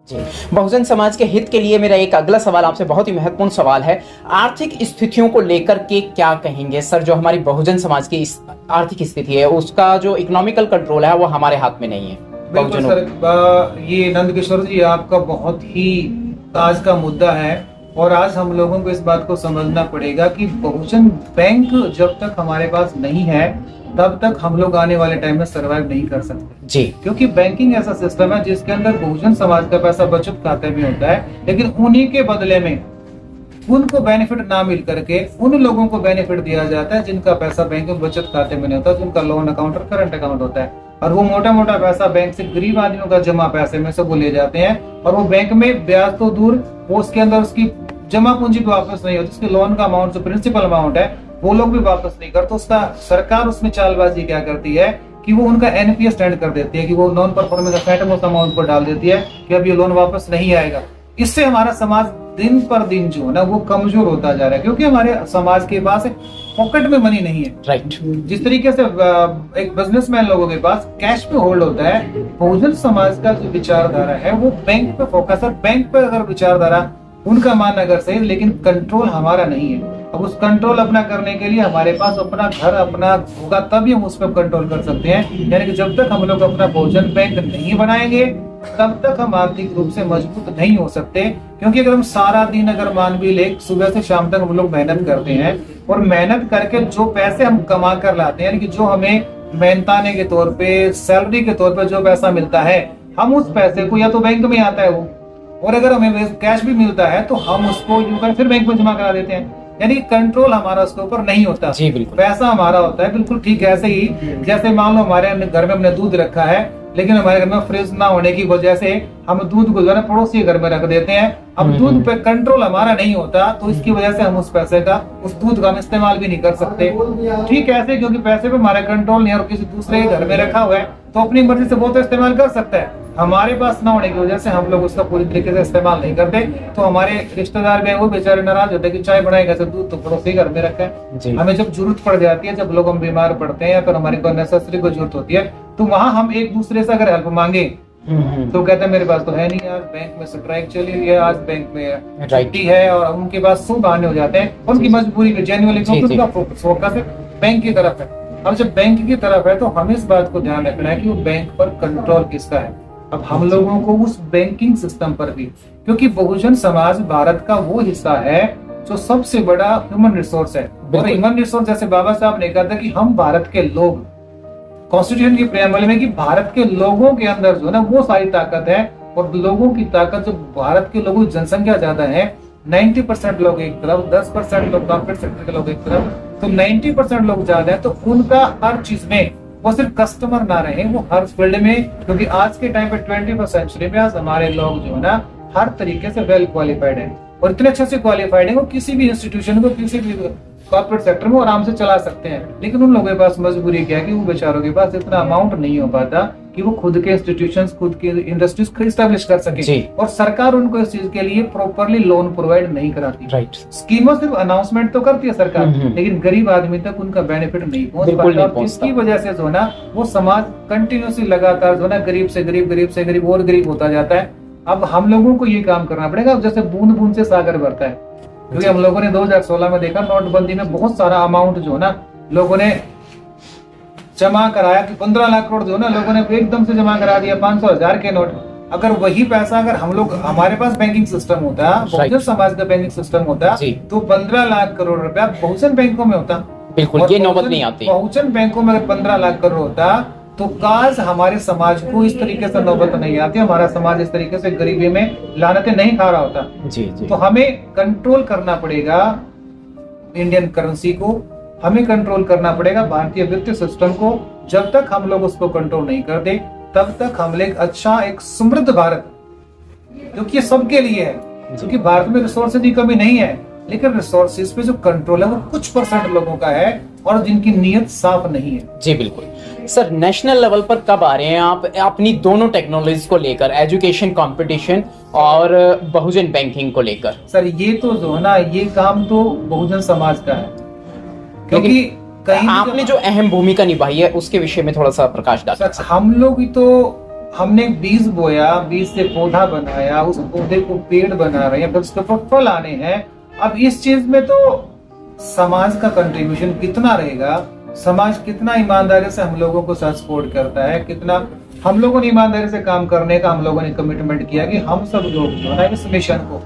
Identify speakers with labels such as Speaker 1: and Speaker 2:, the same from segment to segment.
Speaker 1: जी, बहुजन समाज के हित के लिए मेरा एक अगला सवाल आपसे बहुत ही महत्वपूर्ण सवाल है। आर्थिक स्थितियों को लेकर के क्या कहेंगे सर? जो हमारी बहुजन समाज की आर्थिक स्थिति है, उसका जो इकोनॉमिकल कंट्रोल है वो हमारे हाथ में नहीं है।
Speaker 2: बिल्कुल सर, ये नंदकिशोर जी आपका बहुत ही आज का मुद्दा है और आज हम लोगों को इस बात को समझना पड़ेगा कि बहुजन बैंक जब तक हमारे पास नहीं है तब तक हम लोग आने वाले टाइम में सरवाइव नहीं कर सकते
Speaker 1: जी।
Speaker 2: क्योंकि बैंकिंग ऐसा सिस्टम है जिसके अंदर बहुजन समाज का पैसा बचत खाते में होता है, लेकिन उन्हीं के बदले में उनको बेनिफिट ना मिल करके उन लोगों को बेनिफिट दिया जाता है जिनका पैसा बैंक में बचत खाते में नहीं होता, जिनका लोन अकाउंट और करंट अकाउंट होता है। और वो मोटा मोटा पैसा बैंक से गरीब आदमियों का जमा पैसे में से वो ले जाते हैं और वो बैंक में ब्याज तो दूर, वो उसके अंदर उसकी जमा पूंजी भी वापस नहीं होती, उसके लोन का अमाउंट जो प्रिंसिपल अमाउंट है वो लोग भी वापस नहीं करते। उसका सरकार उसमें चालबाजी क्या करती है कि वो उनका एनपीएस स्टैंड कर देती है कि वो नॉन परफॉर्मिंग असेट उस अमाउंट पर डाल देती है कि अब ये लोन वापस नहीं आएगा। इससे हमारा समाज दिन पर दिन जो है ना वो कमजोर होता जा रहा है क्योंकि हमारे समाज के पास पॉकेट में मनी नहीं है।
Speaker 1: राइट।
Speaker 2: जिस तरीके से एक बिजनेसमैन लोगों के पास कैश पे होल्ड होता है, बहुजन समाज का जो विचारधारा है वो बैंक पे फोकस है। बैंक पे अगर विचारधारा उनका मान अगर सही, लेकिन कंट्रोल हमारा नहीं है। अब उस कंट्रोल अपना करने के लिए हमारे पास अपना घर अपना होगा तभी हम उस पर कंट्रोल कर सकते हैं। यानी कि जब तक हम लोग अपना बहुजन बैंक नहीं बनाएंगे तब तक हम आर्थिक रूप से मजबूत नहीं हो सकते। क्योंकि अगर हम सारा दिन अगर मान भी ले सुबह से शाम तक हम लोग मेहनत करते हैं और मेहनत करके जो पैसे हम कमा कर लाते हैं, यानी कि जो हमें मेहनताने के तौर पे सैलरी के तौर पे जो पैसा मिलता है, हम उस पैसे को या तो बैंक में आता है वो, और अगर हमें कैश भी मिलता है तो हम उसको यूं कर फिर बैंक में जमा करा देते हैं। यानी कंट्रोल हमारा उसके ऊपर नहीं होता।
Speaker 1: जी बिल्कुल।
Speaker 2: पैसा हमारा होता है बिल्कुल ठीक ऐसे ही जैसे मान लो हमारे घर में हमने दूध रखा है, लेकिन हमारे घर में फ्रिज ना होने की वजह से हम दूध को जो है पड़ोसी के घर में रख देते हैं। अब दूध पे कंट्रोल हमारा नहीं होता तो इसकी वजह से हम उस पैसे का, उस दूध का हम इस्तेमाल भी नहीं कर सकते। ठीक ऐसे क्योंकि पैसे पे हमारा कंट्रोल नहीं है और किसी दूसरे के घर में रखा हुआ है तो अपनी मर्जी से वो तो इस्तेमाल कर सकता है, हमारे पास ना होने की वजह से हम लोग उसका पूरी तरीके से इस्तेमाल नहीं करते। तो हमारे रिश्तेदार भी वो बेचारे नाराज होते हैं कि चाय बनाएगा तो दूध तो पड़ोसी घर में रखा है। हमें जब जरूरत पड़ जाती है, जब लोग हम बीमार पड़ते हैं या फिर हमारी कोई नेसेसरी को जरूरत होती है तो वहां हम एक दूसरे से अगर हेल्प मांगे तो कहते हैं मेरे पास तो है नहीं यार, बैंक में स्ट्राइक चली हुई है, आज बैंक में छुट्टी है, और उनके पास सौ बहाने हो जाते हैं। उनकी मजबूरी में जेन्युइनली क्योंकि उनका फोकस बैंक की तरफ है। अब जब बैंक की तरफ है तो हमें इस बात को ध्यान रखना है कि वो बैंक पर कंट्रोल किसका है। अब हम लोगों को उस बैंकिंग सिस्टम पर भी, क्योंकि बहुजन समाज भारत का वो हिस्सा है जो सबसे बड़ा ह्यूमन रिसोर्स है। और ह्यूमन रिसोर्स जैसे बाबा साहब ने कहा था कि हम भारत के लोग, कॉन्स्टिट्यूशन की प्रेम्बल में कि भारत के लोगों के अंदर जो है ना वो सारी ताकत है। और लोगों की ताकत, जो भारत के लोगों की जनसंख्या ज्यादा है, 90% लोग एक तरफ, 10% लोग कॉर्पोरेट सेक्टर के लोग एक तरफ, तो 90% लोग ज्यादा है। तो उनका हर चीज में वो सिर्फ कस्टमर ना रहे, वो हर फील्ड में, क्योंकि आज के टाइम पे 21st सेंचुरी में आज हमारे लोग जो है ना हर तरीके से वेल क्वालिफाइड है और इतने अच्छे से क्वालिफाइड है वो किसी भी इंस्टीट्यूशन को, किसी भी कॉर्पोरेट सेक्टर में आराम से चला सकते हैं। लेकिन उन लोगों के पास मजबूरी क्या है कि वो बेचारों के पास इतना अमाउंट नहीं हो पाता कि वो खुद के इंस्टीट्यूशंस, खुद की इंडस्ट्रीज एस्टेब्लिश कर सके। और सरकार उनको इस चीज के लिए प्रॉपरली लोन प्रोवाइड नहीं कराती।
Speaker 1: राइट।
Speaker 2: स्कीमों सिर्फ अनाउंसमेंट तो करती है सरकार, लेकिन गरीब आदमी तक उनका बेनिफिट नहीं पहुंच पाता, जिसकी वजह से जो है ना वो समाज कंटिन्यूसली लगातार जो है ना गरीब से गरीब और गरीब होता जाता है। अब हम लोगों को ये काम करना पड़ेगा। जैसे बूंद बूंद से सागर भरता है, क्योंकि हम लोगों ने 2016 में देखा नोटबंदी में बहुत सारा अमाउंट जो है ना लोगों ने जमा कराया कि 15 लाख करोड़ जो है ना लोगों ने एकदम से जमा करा दिया, 500,000 के नोट। अगर वही पैसा अगर हम लोग, हमारे पास बैंकिंग सिस्टम होता, बहुजन समाज का बैंकिंग सिस्टम होता तो 15 लाख करोड़ रुपया बहुजन बैंकों में होता।
Speaker 1: बिल्कुल, ये नौबत नहीं आती।
Speaker 2: बहुजन बैंकों में अगर 15 लाख करोड़ होता तो काश हमारे समाज को इस तरीके से नौबत नहीं आती, हमारा समाज इस तरीके से गरीबी में लानतें नहीं खा रहा होता।
Speaker 1: जी जी।
Speaker 2: तो हमें कंट्रोल करना पड़ेगा इंडियन करेंसी को, हमें कंट्रोल करना पड़ेगा भारतीय वित्तीय सिस्टम को। जब तक हम लोग उसको कंट्रोल नहीं करते तब तक हम लोग अच्छा एक समृद्ध भारत, क्योंकि ये सबके लिए है, क्योंकि भारत में रिसोर्सेज की कमी नहीं है, लेकिन रिसोर्सेज पे जो कंट्रोल है वो कुछ % लोगों का है और जिनकी नीयत साफ नहीं है।
Speaker 1: जी बिल्कुल। सर, नेशनल लेवल पर कब आ रहे हैं आप अपनी दोनों टेक्नोलॉजीज को लेकर, एजुकेशन कंपटीशन और बहुजन बैंकिंग को लेकर?
Speaker 2: सर ये तो जो है ना ये काम तो बहुजन समाज का है, क्योंकि कहीं
Speaker 1: आपने जो अहम भूमिका निभाई है उसके विषय में थोड़ा सा प्रकाश डालें।
Speaker 2: हम लोग ही तो हमने बीज बोया, बीज से पौधा बनाया, उस पौधे को पेड़ बना रहे हैं, फिर उसके ऊपर फल आने हैं। अब इस चीज में तो समाज का कंट्रीब्यूशन कितना रहेगा, समाज कितना ईमानदारी से हम लोगों को सपोर्ट करता है, कितना हम लोगों ने ईमानदारी से काम करने का हम लोगों ने कमिटमेंट किया कि हम सब लोग जो है इस मिशन को,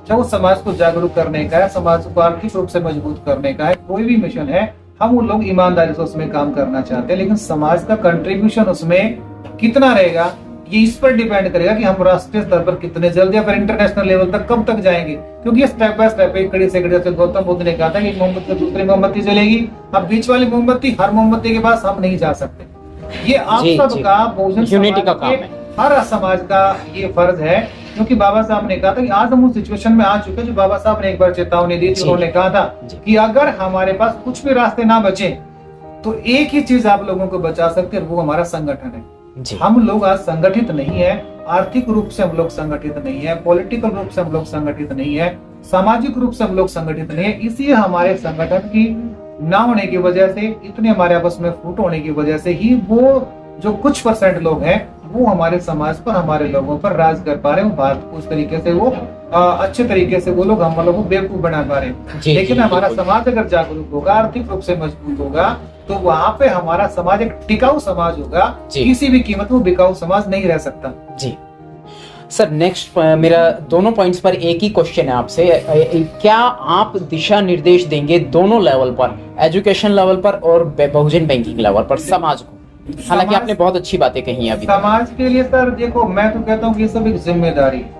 Speaker 2: चाहे वो समाज को जागरूक करने का है, समाज को आर्थिक रूप से मजबूत करने का है, कोई भी मिशन है, हम वो लोग ईमानदारी से उसमें काम करना चाहते हैं। लेकिन समाज का कंट्रीब्यूशन उसमें कितना रहेगा, ये इस पर डिपेंड करेगा कि हम राष्ट्रीय स्तर पर कितने जल्दी या फिर इंटरनेशनल लेवल तक कब तक जाएंगे। क्योंकि ये स्टेप बाय स्टेप, एक कड़ी से कड़ी, जैसे गौतम बुद्ध ने कहा था कि मोमबत्ती दूसरी मोमबत्ती जलेगी, अब बीच वाली मोमबत्ती, हर मोमबत्ती के पास हम नहीं जा सकते। ये आप सबका बहुजन
Speaker 1: यूनिटी का काम है,
Speaker 2: हर समाज का ये फर्ज है। क्योंकि बाबा साहब ने कहा था कि आज हम उस सिचुएशन में आ चुके हैं जो बाबा साहब ने एक बार चेतावनी दी थी। उन्होंने कहा था कि अगर हमारे पास कुछ भी रास्ते ना बचे तो एक ही चीज आप लोगों को बचा सकते हैं, वो हमारा संगठन है। हम लोग आज संगठित नहीं है, आर्थिक रूप से हम लोग संगठित नहीं है, पॉलिटिकल रूप से हम लोग संगठित नहीं है, सामाजिक रूप से हम लोग संगठित नहीं है। इसलिए हमारे संगठन की ना होने की वजह से, इतने हमारे आपस में फूट होने की वजह से ही वो जो कुछ परसेंट लोग हैं वो हमारे समाज पर, हमारे लोगों पर राज कर पा रहे हैं। भारत को उस तरीके से वो अच्छे तरीके से वो लोग हम लोगों को बेवकूफ बना पा रहे हैं। लेकिन हमारा समाज अगर जागरूक होगा, आर्थिक रूप से मजबूत होगा, तो वहाँ पे हमारा समाज एक टिकाऊ समाज होगा। किसी भी कीमत में बिकाऊ समाज नहीं रह सकता।
Speaker 1: जी सर, नेक्स्ट मेरा दोनों पॉइंट्स पर एक ही क्वेश्चन है आपसे, क्या आप दिशा निर्देश देंगे दोनों लेवल पर, एजुकेशन लेवल पर और बहुजन बैंकिंग लेवल पर समाज को? हालांकि आपने बहुत अच्छी बातें कही हैं अभी
Speaker 2: समाज के लिए। सर देखो, मैं तो कहता हूँ कि ये सब एक जिम्मेदारी है,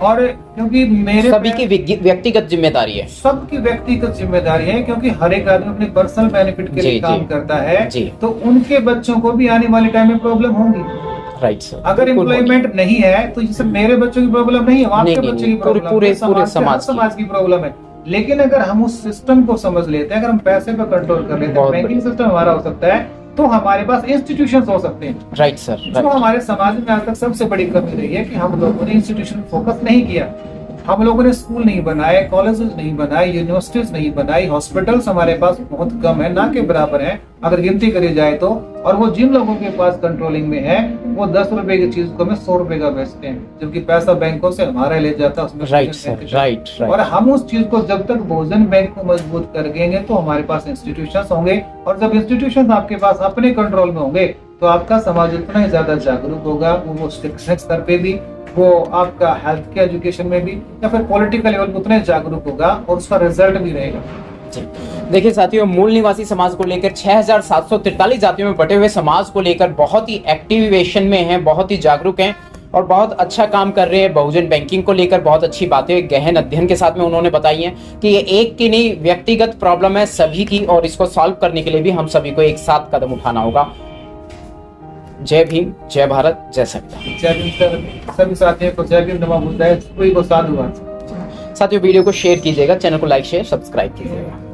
Speaker 2: और क्योंकि मेरे
Speaker 1: सभी की व्यक्तिगत जिम्मेदारी है,
Speaker 2: सबकी व्यक्तिगत जिम्मेदारी है। क्योंकि हर एक आदमी अपने पर्सनल बेनिफिट के लिए काम करता है, तो उनके बच्चों को भी आने वाले टाइम में प्रॉब्लम होंगी।
Speaker 1: राइट सर,
Speaker 2: अगर एम्प्लॉयमेंट नहीं है तो ये सब मेरे बच्चों की प्रॉब्लम नहीं है, आपके बच्चों की प्रॉब्लम,
Speaker 1: पूरे
Speaker 2: समाज की प्रॉब्लम है। लेकिन अगर हम उस सिस्टम को समझ लेते हैं, अगर हम पैसे पर कंट्रोल कर लेते हैं, बैंकिंग सिस्टम हमारा हो सकता है, तो हमारे पास इंस्टीट्यूशंस हो सकते हैं।
Speaker 1: राइट सर,
Speaker 2: जो हमारे समाज में आज तक सबसे बड़ी कमी रही है कि हम लोगों ने इंस्टीट्यूशन फोकस नहीं किया। हम लोगों ने स्कूल नहीं बनाए, कॉलेजेस नहीं बनाए, यूनिवर्सिटीज नहीं बनाई, हॉस्पिटल्स हमारे पास बहुत कम है, ना के बराबर है अगर गिनती करी जाए तो। और वो जिन लोगों के पास कंट्रोलिंग में है वो 10 रुपए की चीज को हमें 100 रुपए का बेचते हैं, जबकि पैसा बैंकों से हमारा ले जाता है उसमें।
Speaker 1: राइट।
Speaker 2: और हम उस चीज को जब तक बहुजन बैंक को मजबूत करेंगे तो हमारे पास इंस्टीट्यूशंस होंगे, और जब इंस्टीट्यूशंस आपके पास अपने कंट्रोल में होंगे तो आपका समाज उतना ही ज्यादा जागरूक होगा। वो शैक्षणिक स्तर पे भी, वो आपका हेल्थ के एजुकेशन में भी, या फिर पॉलिटिकल लेवल उतना ही जागरूक होगा और उसका रिजल्ट भी रहेगा।
Speaker 1: देखिए साथियों, मूल निवासी समाज को लेकर 6743 जातियों में बटे हुए समाज को लेकर बहुत ही एक्टिवेशन में हैं, बहुत ही जागरूक हैं और बहुत अच्छा काम कर रहे हैं। बहुजन बैंकिंग को लेकर बहुत अच्छी बातें गहन अध्ययन के साथ में उन्होंने बताई हैं कि ये एक की नहीं व्यक्तिगत प्रॉब्लम है सभी की, और इसको सॉल्व करने के लिए भी हम सभी को एक साथ कदम उठाना होगा। जय भीम, जय भारत, जय संविधान।
Speaker 2: जय भीम सर, सभी साथियों को जय भीम, नमो बुद्धाय, सभी को साधुवाद।
Speaker 1: साथियों वीडियो को शेयर कीजिएगा, चैनल को लाइक शेयर सब्सक्राइब कीजिएगा।